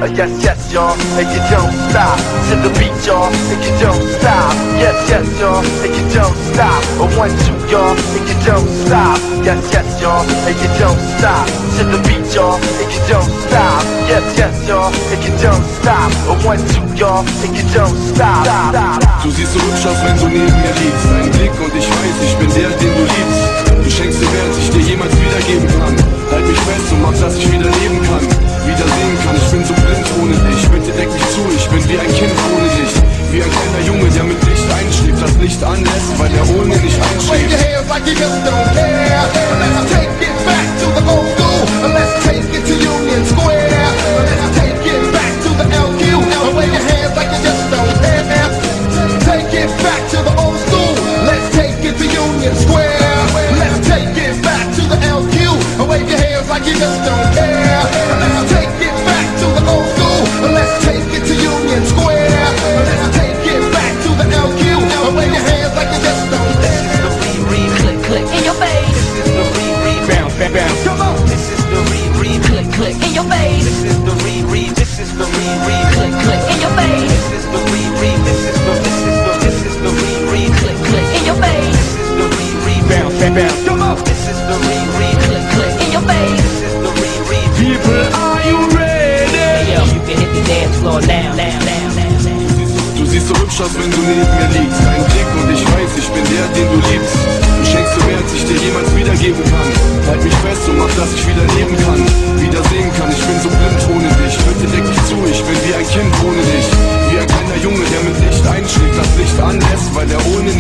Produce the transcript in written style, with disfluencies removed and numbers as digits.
Yes, yes, y'all, and you don't stop. To the beat, y'all, and you don't stop. Yes, yes, y'all, and you don't stop. A 1, 2, y'all, and you don't stop. Yes, yes, y'all, and you don't stop. To the beat, y'all, and you don't stop. Yes, yes, y'all, and you don't stop. A 1, 2, y'all, and you don't stop. Du siehst so hübsch aus, wenn du neben mir liegst. Ein Blick und ich weiß, ich bin der, den du liebst. Du schenkst dir mehr, als ich dir jemals wiedergeben kann. Halt mich fest und mach, dass ich wieder leben kann, wieder sehen kann. Ich bin so blind ohne dich. Bitte deck mich zu, ich bin wie ein Kind ohne dich. Wie ein kleiner Junge, der mit Licht einschläft, das Licht anlässt, weil er ohne nicht einschläft. Wave your hands like you just don't care. Let's take it back to the old school. Let's take it to Union Square. Let's take it back to the LQ. Wave your hands like you just don't care. Take it back to the old school. Let's take it to Union Square. Let's take it back to the LQ. Wave your hands like you just don't care. Let's take it back to the old school. Let's take it to Union Square. Let's take it back to the LQ. Wave your hands like you just don't care. Click, click in your face. This is the re-read. Bounce, bounce, bounce. Come on. This is the re-read. Click, click in your face. This is the re-read. This is the re-read. Click, click in your face. This is the re-read. This is the re-read. Click, click in your face. This is the re-read. Bounce, bounce, bounce. Come on. This is the re-read. Click, click in your face. This is the re-read. People, are you ready? Hey yo, you can hit the dance floor now, now, now, now, now. Du siehst so hübsch aus, wenn du neben mir liegst. Ein Blick und ich weiß, ich bin der, den du liebst. Du schenkst mir mehr, als ich dir jemals wiedergeben kann. Halt mich fest und mach, dass ich wieder leben kann, wieder sehen kann. Ich bin so blind ohne dich. Bitte deck mich zu, ich bin wie ein Kind ohne dich. Wie ein kleiner Junge, der mit Licht einschlägt, das Licht anlässt, weil er ohne